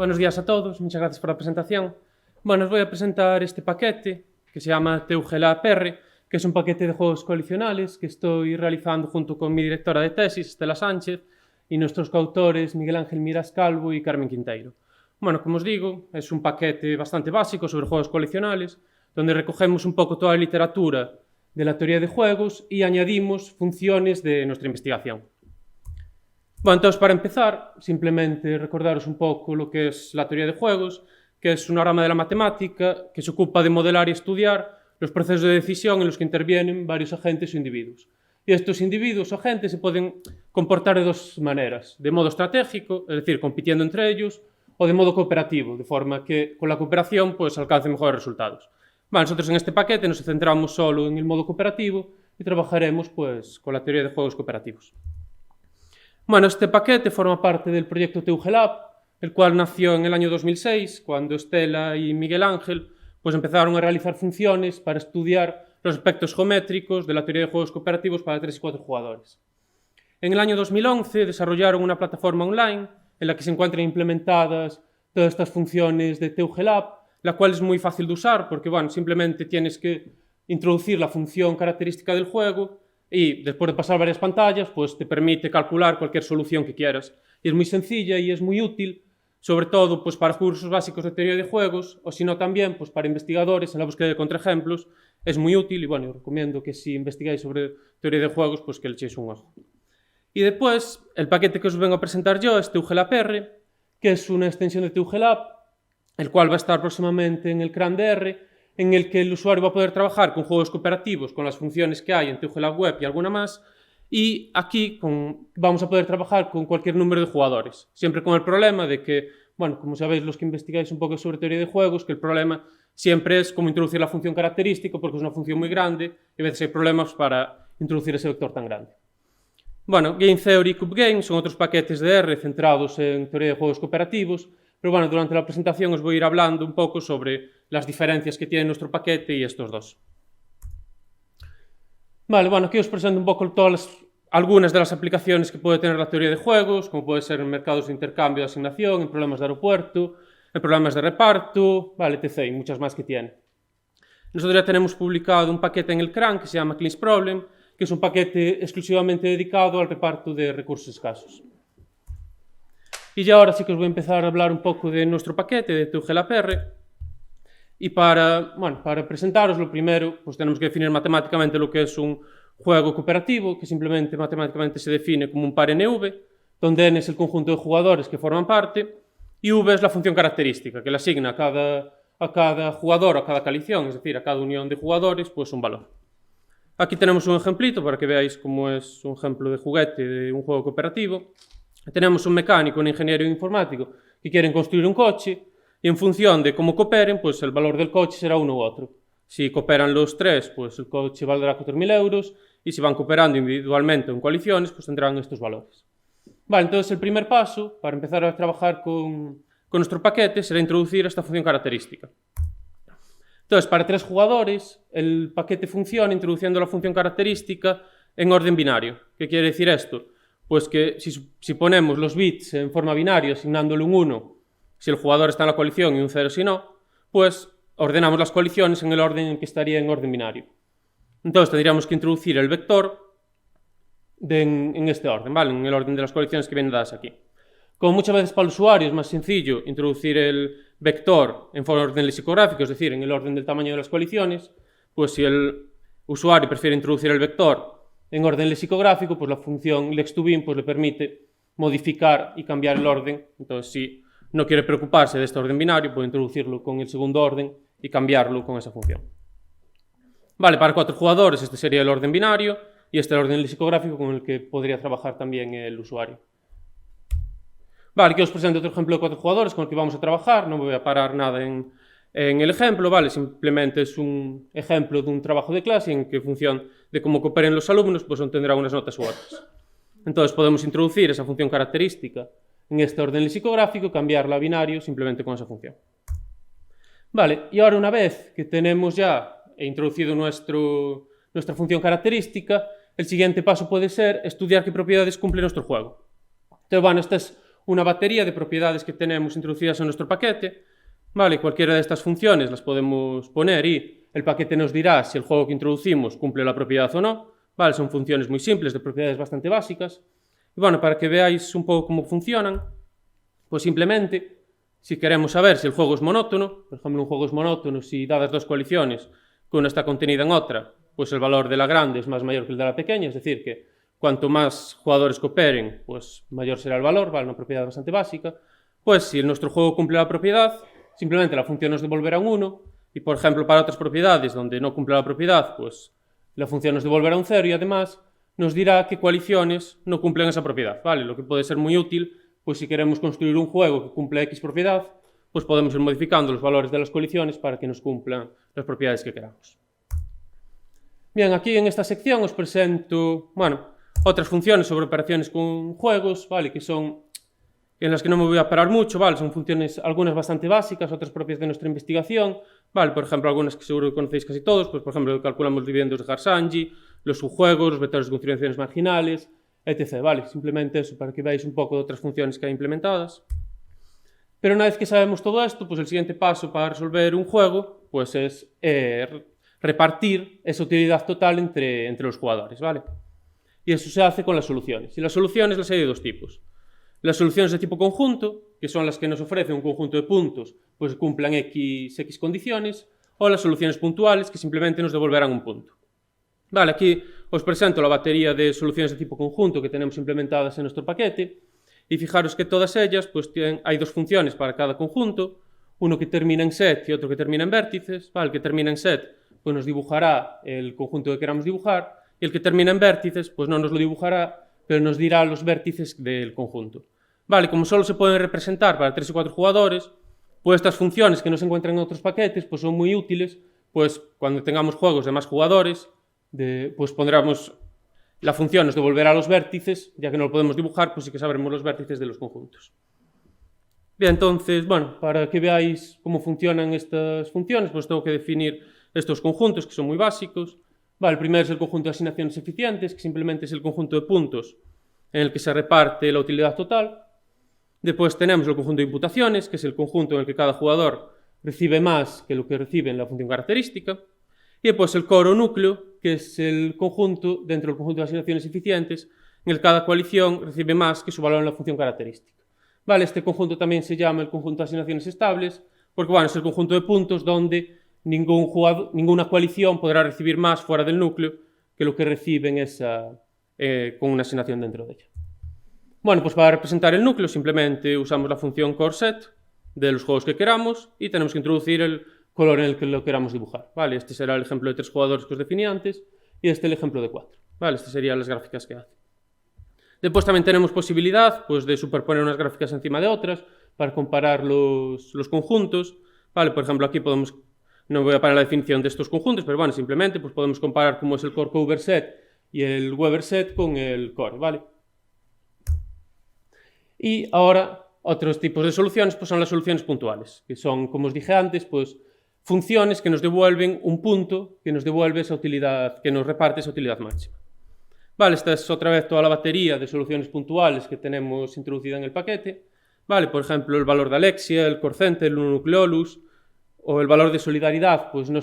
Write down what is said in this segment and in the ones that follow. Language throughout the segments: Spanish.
Buenos días a todos, muchas gracias por la presentación. Bueno, os voy a presentar este paquete que se llama TUGLA-PR, que es un paquete de juegos coleccionales que estoy realizando junto con mi directora de tesis, Estela Sánchez, y nuestros coautores Miguel Ángel Miras Calvo y Carmen Quinteiro. Bueno, como os digo, es un paquete bastante básico sobre juegos coleccionales, donde recogemos un poco toda la literatura de la teoría de juegos y añadimos funciones de nuestra investigación. Bueno, entonces para empezar, simplemente recordaros un poco lo que es la teoría de juegos, que es una rama de la matemática que se ocupa de modelar y estudiar los procesos de decisión en los que intervienen varios agentes o individuos. Y estos individuos o agentes se pueden comportar de dos maneras, de modo estratégico, es decir, compitiendo entre ellos, o de modo cooperativo, de forma que con la cooperación pues alcancen mejores resultados. Bueno, nosotros en este paquete nos centramos solo en el modo cooperativo y trabajaremos pues con la teoría de juegos cooperativos. Bueno, este paquete forma parte del proyecto TUGLab, el cual nació en el año 2006, cuando Estela y Miguel Ángel pues empezaron a realizar funciones para estudiar los aspectos geométricos de la teoría de juegos cooperativos para 3 y 4 jugadores. En el año 2011 desarrollaron una plataforma online en la que se encuentran implementadas todas estas funciones de TUGLab, la cual es muy fácil de usar porque, bueno, simplemente tienes que introducir la función característica del juego y después de pasar varias pantallas, pues te permite calcular cualquier solución que quieras. Y es muy sencilla y es muy útil, sobre todo pues para cursos básicos de teoría de juegos, o si no también pues para investigadores en la búsqueda de contraejemplos. Es muy útil y bueno, os recomiendo que si investigáis sobre teoría de juegos, pues que le echéis un ojo. Y después, el paquete que os vengo a presentar yo es TUGLA-PR, que es una extensión de TUGLab, el cual va a estar próximamente en el CRAN-DR, en el que el usuario va a poder trabajar con juegos cooperativos, con las funciones que hay en TUGLab Web y alguna más, y aquí vamos a poder trabajar con cualquier número de jugadores, siempre con el problema de que, bueno, como sabéis los que investigáis un poco sobre teoría de juegos, que el problema siempre es cómo introducir la función característica, porque es una función muy grande, y a veces hay problemas para introducir ese vector tan grande. Bueno, Game Theory y CubeGame son otros paquetes de R centrados en teoría de juegos cooperativos, pero bueno, durante la presentación os voy a ir hablando un poco sobre las diferencias que tiene nuestro paquete y estos dos. Vale, bueno, aquí os presento un poco algunas de las aplicaciones que puede tener la teoría de juegos, como puede ser en mercados de intercambio de asignación, en problemas de aeropuerto, en problemas de reparto, vale, etc. y muchas más que tiene. Nosotros ya tenemos publicado un paquete en el CRAN que se llama Cleans Problem, que es un paquete exclusivamente dedicado al reparto de recursos escasos. Y ya ahora sí que os voy a empezar a hablar un poco de nuestro paquete de TUGLA-PR. Y para presentaros lo primero, pues tenemos que definir matemáticamente lo que es un juego cooperativo, que simplemente matemáticamente se define como un par NV, donde N es el conjunto de jugadores que forman parte, y V es la función característica, que le asigna a cada jugador, a cada coalición, es decir, a cada unión de jugadores, pues un valor. Aquí tenemos un ejemplito para que veáis cómo es un ejemplo de juguete de un juego cooperativo. Tenemos un mecánico, un ingeniero informático que quieren construir un coche y en función de cómo cooperen, pues el valor del coche será uno u otro. Si cooperan los tres, pues el coche valdrá 4.000 euros y si van cooperando individualmente o en coaliciones, pues tendrán estos valores. Vale, entonces el primer paso para empezar a trabajar con nuestro paquete será introducir esta función característica. Entonces, para 3 jugadores, el paquete funciona introduciendo la función característica en orden binario. ¿Qué quiere decir esto? Pues que si ponemos los bits en forma binaria, asignándole un 1 si el jugador está en la coalición y un 0 si no, pues ordenamos las coaliciones en el orden en que estaría en orden binario. Entonces tendríamos que introducir el vector en este orden, ¿vale? En el orden de las coaliciones que vienen dadas aquí. Como muchas veces para el usuario es más sencillo introducir el vector en orden lexicográfico, es decir, en el orden del tamaño de las coaliciones, pues si el usuario prefiere introducir el vector en orden lexicográfico, pues la función lex2bin pues le permite modificar y cambiar el orden. Entonces, si no quiere preocuparse de este orden binario, puede introducirlo con el segundo orden y cambiarlo con esa función. Vale, para 4 jugadores este sería el orden binario y este es el orden lexicográfico con el que podría trabajar también el usuario. Vale, aquí os presento otro ejemplo de 4 jugadores con el que vamos a trabajar. No me voy a parar nada en el ejemplo, ¿vale? Simplemente es un ejemplo de un trabajo de clase en que en función de cómo cooperen los alumnos, pues obtendrá unas notas u otras. Entonces podemos introducir esa función característica en este orden lexicográfico, cambiarla a binario simplemente con esa función. Vale, y ahora una vez que tenemos ya introducido nuestra función característica, el siguiente paso puede ser estudiar qué propiedades cumple nuestro juego. Entonces, bueno, esta es una batería de propiedades que tenemos introducidas en nuestro paquete, ¿vale? Cualquiera de estas funciones las podemos poner y el paquete nos dirá si el juego que introducimos cumple la propiedad o no, ¿vale? Son funciones muy simples, de propiedades bastante básicas. Y bueno, para que veáis un poco cómo funcionan, pues simplemente, si queremos saber si el juego es monótono, por ejemplo, un juego es monótono si dadas dos coaliciones, que una está contenida en otra, pues el valor de la grande es más mayor que el de la pequeña, es decir, que cuanto más jugadores cooperen, pues mayor será el valor, ¿vale? Una propiedad bastante básica. Pues si nuestro juego cumple la propiedad, simplemente la función nos devolverá un 1, y por ejemplo para otras propiedades donde no cumple la propiedad, pues la función nos devolverá un 0 y además nos dirá qué coaliciones no cumplen esa propiedad, ¿vale? Lo que puede ser muy útil, pues si queremos construir un juego que cumple X propiedad, pues podemos ir modificando los valores de las coaliciones para que nos cumplan las propiedades que queramos. Bien, aquí en esta sección os presento, bueno, otras funciones sobre operaciones con juegos, ¿vale? Que son en las que no me voy a parar mucho, ¿vale? Son funciones, algunas bastante básicas, otras propias de nuestra investigación, ¿vale? Por ejemplo, algunas que seguro que conocéis casi todos, pues por ejemplo, calculamos los dividendos de Harsanyi, los subjuegos, los vectores de contribuciones marginales, etc., ¿vale? Simplemente eso, para que veáis un poco de otras funciones que hay implementadas. Pero una vez que sabemos todo esto, pues el siguiente paso para resolver un juego, pues es repartir esa utilidad total entre los jugadores, ¿vale? Y eso se hace con las soluciones. Y las soluciones las hay de dos tipos. Las soluciones de tipo conjunto, que son las que nos ofrecen un conjunto de puntos, pues cumplan X condiciones, o las soluciones puntuales, que simplemente nos devolverán un punto. Vale, aquí os presento la batería de soluciones de tipo conjunto que tenemos implementadas en nuestro paquete, y fijaros que todas ellas, pues hay dos funciones para cada conjunto, uno que termina en set y otro que termina en vértices, ¿vale? El que termina en set, pues nos dibujará el conjunto que queramos dibujar, y el que termina en vértices, pues no nos lo dibujará, pero nos dirá los vértices del conjunto. Vale, como solo se pueden representar para 3 y 4 jugadores, pues estas funciones que no se encuentran en otros paquetes, pues son muy útiles, pues cuando tengamos juegos de más jugadores, pues pondremos la función nos devolverá los vértices, ya que no lo podemos dibujar, pues sí que sabremos los vértices de los conjuntos. Bien, entonces, bueno, para que veáis cómo funcionan estas funciones, pues tengo que definir estos conjuntos que son muy básicos. Vale, el primero es el conjunto de asignaciones eficientes, que simplemente es el conjunto de puntos en el que se reparte la utilidad total. Después tenemos el conjunto de imputaciones, que es el conjunto en el que cada jugador recibe más que lo que recibe en la función característica. Y después el core o núcleo, que es el conjunto dentro del conjunto de asignaciones eficientes, en el que cada coalición recibe más que su valor en la función característica. Vale, este conjunto también se llama el conjunto de asignaciones estables, porque bueno, es el conjunto de puntos donde ninguna coalición podrá recibir más fuera del núcleo que lo que recibe con una asignación dentro de ella. Bueno, pues para representar el núcleo simplemente usamos la función coreSet de los juegos que queramos y tenemos que introducir el color en el que lo queramos dibujar. Vale, este será el ejemplo de 3 jugadores que os definí antes y este el ejemplo de 4. Vale, estas serían las gráficas que hace. Después también tenemos posibilidad pues, de superponer unas gráficas encima de otras para comparar los conjuntos. Vale, por ejemplo, aquí podemos, no voy a parar la definición de estos conjuntos, pero bueno, simplemente pues, podemos comparar cómo es el core cover set y el Weber set con el core, ¿vale? Y ahora, otros tipos de soluciones pues son las soluciones puntuales, que son, como os dije antes, pues funciones que nos devuelven un punto que nos devuelve esa utilidad, que nos reparte esa utilidad máxima. Vale, esta es otra vez toda la batería de soluciones puntuales que tenemos introducida en el paquete. Vale, por ejemplo, el valor de Alexia, el Corcente, el Nucleolus o el valor de solidaridad, pues no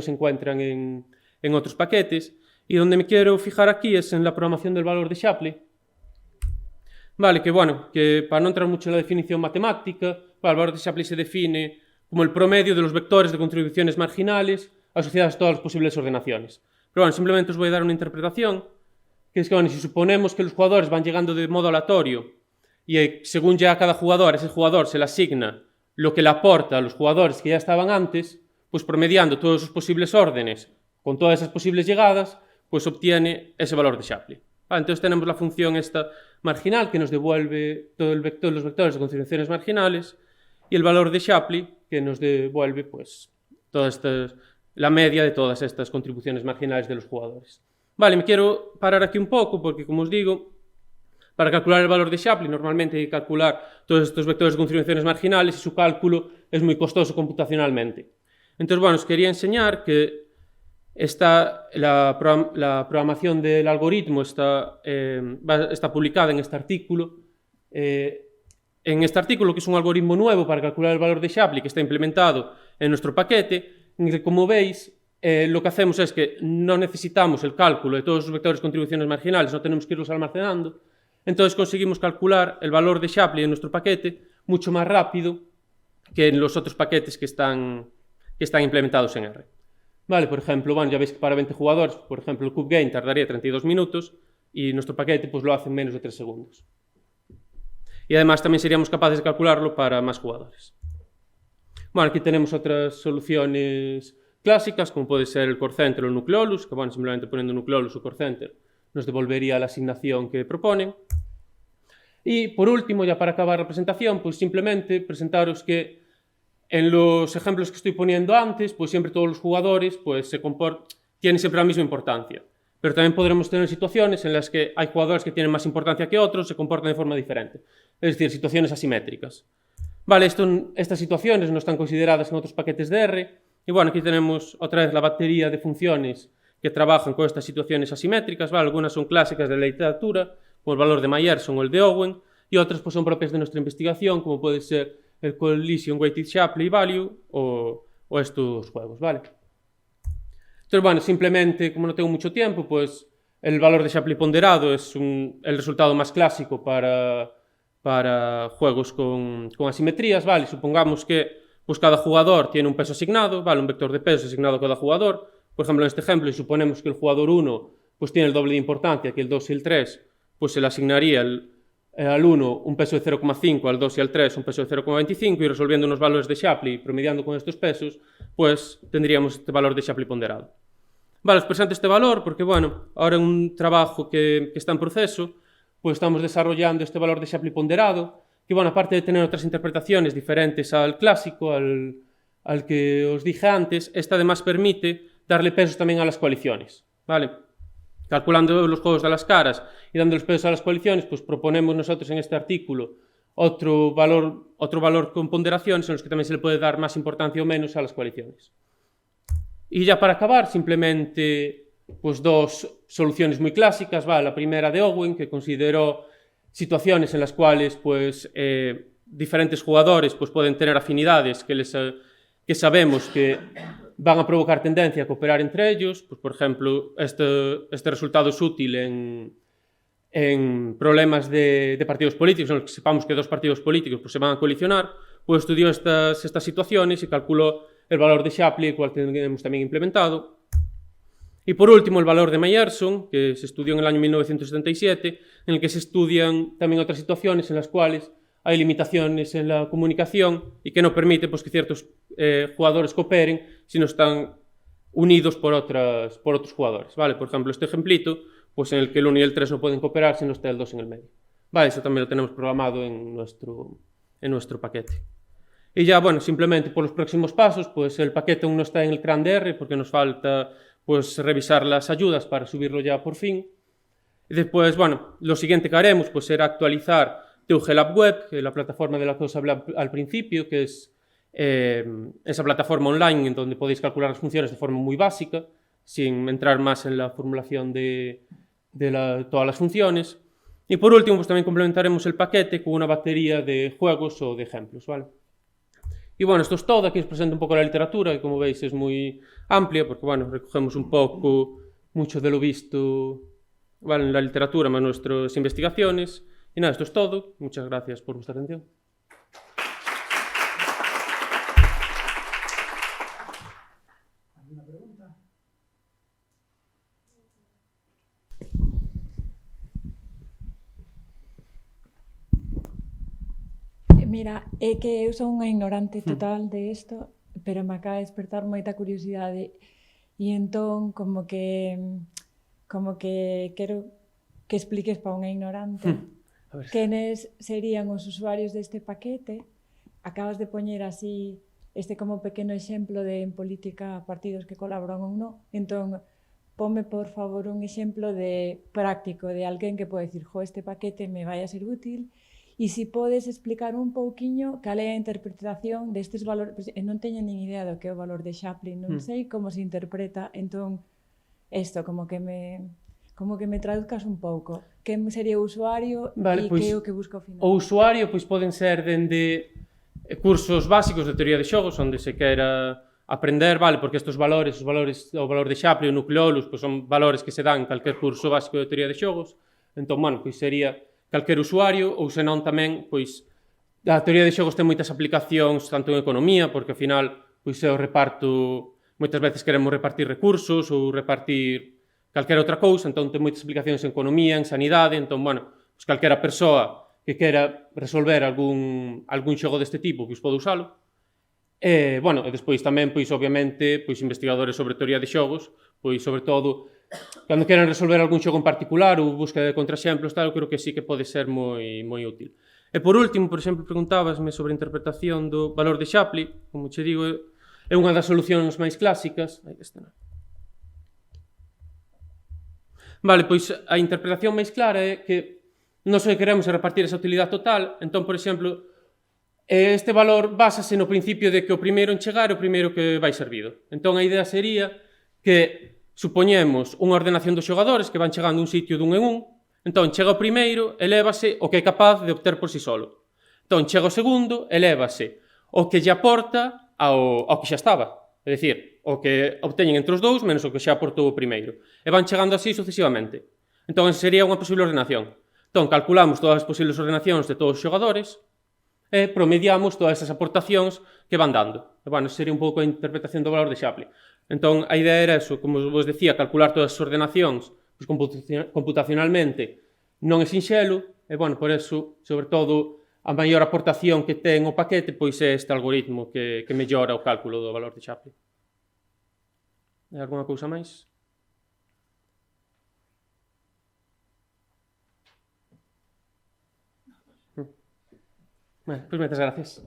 se encuentran en otros paquetes. Y donde me quiero fijar aquí es en la programación del valor de Shapley. Vale, que bueno, que para no entrar mucho en la definición matemática, el valor de Shapley se define como el promedio de los vectores de contribuciones marginales asociadas a todas las posibles ordenaciones. Pero bueno, simplemente os voy a dar una interpretación, que es que bueno, si suponemos que los jugadores van llegando de modo aleatorio y según llega cada jugador, ese jugador se le asigna lo que le aporta a los jugadores que ya estaban antes, pues promediando todos esos posibles órdenes con todas esas posibles llegadas, pues obtiene ese valor de Shapley. Entonces tenemos la función esta marginal que nos devuelve todos los vectores de contribuciones marginales y el valor de Shapley que nos devuelve pues, la media de todas estas contribuciones marginales de los jugadores. Vale, me quiero parar aquí un poco porque, como os digo, para calcular el valor de Shapley normalmente hay que calcular todos estos vectores de contribuciones marginales y su cálculo es muy costoso computacionalmente. Entonces, bueno, os quería enseñar que la programación del algoritmo está publicada en este artículo en este artículo, que es un algoritmo nuevo para calcular el valor de Shapley que está implementado en nuestro paquete, en el que, como veis, lo que hacemos es que no necesitamos el cálculo de todos los vectores de contribuciones marginales, no tenemos que irlos almacenando, entonces conseguimos calcular el valor de Shapley en nuestro paquete mucho más rápido que en los otros paquetes que están implementados en R. Vale, por ejemplo, bueno, ya veis que para 20 jugadores, por ejemplo, el Cube Game tardaría 32 minutos y nuestro paquete pues lo hace en menos de 3 segundos. Y además también seríamos capaces de calcularlo para más jugadores. Bueno, aquí tenemos otras soluciones clásicas, como puede ser el core center o el nucleolus, que bueno, simplemente poniendo nucleolus o core center nos devolvería la asignación que proponen. Y por último, ya para acabar la presentación, pues simplemente presentaros que en los ejemplos que estoy poniendo antes, pues siempre todos los jugadores pues, tienen siempre la misma importancia. Pero también podremos tener situaciones en las que hay jugadores que tienen más importancia que otros, se comportan de forma diferente. Es decir, situaciones asimétricas. Vale, estas situaciones no están consideradas en otros paquetes de R. Y bueno, aquí tenemos otra vez la batería de funciones que trabajan con estas situaciones asimétricas. ¿Vale? Algunas son clásicas de la literatura, como el valor de Myerson o el de Owen, y otras pues, son propias de nuestra investigación, como puede ser el Collision Weighted Shapley Value o estos juegos, ¿vale? Entonces, bueno, simplemente, como no tengo mucho tiempo, pues el valor de Shapley ponderado es el resultado más clásico para juegos con asimetrías, ¿vale? Supongamos que pues, cada jugador tiene un peso asignado, ¿vale? Un vector de peso asignado a cada jugador. Por ejemplo, en este ejemplo, si suponemos que el jugador 1 pues, tiene el doble de importancia que el 2 y el 3, pues se le asignaría al 1 un peso de 0,5, al 2 y al 3 un peso de 0,25 y resolviendo unos valores de Shapley, promediando con estos pesos, pues tendríamos este valor de Shapley ponderado. Vale, os presento este valor porque, bueno, ahora en un trabajo que está en proceso, pues estamos desarrollando este valor de Shapley ponderado, que, bueno, aparte de tener otras interpretaciones diferentes al clásico, al que os dije antes, esta además permite darle pesos también a las coaliciones, ¿vale? Calculando los juegos de las caras y dando los pesos a las coaliciones, pues proponemos nosotros en este artículo otro valor con ponderaciones en los que también se le puede dar más importancia o menos a las coaliciones. Y ya para acabar, simplemente pues dos soluciones muy clásicas, ¿vale? La primera de Owen, que consideró situaciones en las cuales pues, diferentes jugadores pues, pueden tener afinidades que sabemos que van a provocar tendencia a cooperar entre ellos. Pues, por ejemplo, este resultado es útil en problemas de partidos políticos, en los que sepamos que dos partidos políticos pues, se van a coalicionar. Pues estudió estas situaciones y calculó el valor de Shapley, el cual tenemos también implementado. Y por último, el valor de Myerson, que se estudió en el año 1977, en el que se estudian también otras situaciones en las cuales hay limitaciones en la comunicación y que no permite pues, que ciertos jugadores cooperen si no están unidos por otros jugadores. ¿Vale? Por ejemplo, este ejemplito, pues, en el que el 1 y el 3 no pueden cooperar si no está el 2 en el medio. ¿Vale? Eso también lo tenemos programado en nuestro paquete. Y ya, bueno, simplemente por los próximos pasos, pues el paquete aún no está en el CRAN de R porque nos falta pues revisar las ayudas para subirlo ya por fin. Y después, bueno, lo siguiente que haremos pues será actualizar TUGLab Web, que es la plataforma de la que os hablé al principio, que es esa plataforma online en donde podéis calcular las funciones de forma muy básica, sin entrar más en la formulación de todas las funciones. Y por último, pues también complementaremos el paquete con una batería de juegos o de ejemplos, ¿vale? Y bueno, esto es todo. Aquí os presento un poco la literatura, que como veis es muy amplia, porque bueno, recogemos un poco mucho de lo visto, ¿vale? En la literatura, más nuestras investigaciones. Y nada, esto es todo. Muchas gracias por vuestra atención. ¿Alguna pregunta? Mira, é que eu son unha ignorante total de isto, pero me acaba de despertar moita curiosidade e entón como que quero que expliques para unha ignorante quenes serían os usuarios deste paquete. Acabas de poñer así este como pequeno exemplo de en política partidos que colaboran ou non, entón ponme por favor un exemplo de práctico de alguén que pode decir, este paquete me vai a ser útil. E se podes explicar un pouquiño cal é a interpretación destes valores, pues, non teño nin idea do que é o valor de Shapley, non sei como se interpreta, entón, isto, como Como que me traduzcas un pouco. Que sería o usuario Vale, e pois, que é o que busca ao final? O usuario pois, poden ser dende cursos básicos de teoría de xogos, onde se quera aprender, vale, porque estes valores, o valor de Shapley, o nucleolus, pois son valores que se dan en calquer curso básico de teoría de xogos. Entón, bueno, pois sería calquer usuario, ou senón tamén, pois, a teoría de xogos ten moitas aplicacións, tanto en economía, porque ao final, pois é o reparto, moitas veces queremos repartir recursos ou repartir calquera outra cousa, entón ten moitas aplicacións en economía, en sanidade, entón, bueno, pois calquera persoa que quera resolver algún xogo deste tipo, pois pode usalo. E, bueno, e despois tamén, pois, obviamente, pois, investigadores sobre teoría de xogos, pois, sobre todo, cando queran resolver algún xogo en particular ou busca de contraexemplos, tal, eu creo que sí que pode ser moi útil. E por último, por exemplo, preguntábasme sobre a interpretación do valor de Shapley, como che digo, é unha das solucións máis clásicas. Aí está. Vale, pois a interpretación máis clara é que nós o que queremos é repartir esa utilidade total, entón, por exemplo, este valor básase no principio de que o primeiro en chegar é o primeiro que vai servido. Entón, a idea sería que supoñemos unha ordenación dos xogadores que van chegando un sitio dun en un, entón, chega o primeiro, elévase o que é capaz de obter por si solo. Entón, chega o segundo, elévase o que lle aporta ao que xa estaba. É dicir, o que obteñen entre os dous menos o que xa aportou o primeiro. E van chegando así sucesivamente. Entón, esa sería unha posible ordenación. Entón, calculamos todas as posibles ordenacións de todos os xogadores e promediamos todas esas aportacións que van dando. E, bueno, esa sería un pouco a interpretación do valor de Shapley. Entón, a idea era eso, como vos decía, calcular todas as ordenacións pois, computacionalmente non é sinxelo, e, bueno, por eso, sobre todo, a maior aportación que ten o paquete pois é este algoritmo que mellora o cálculo do valor de Shapley. Hai alguna cousa máis? Pois moitas gracias.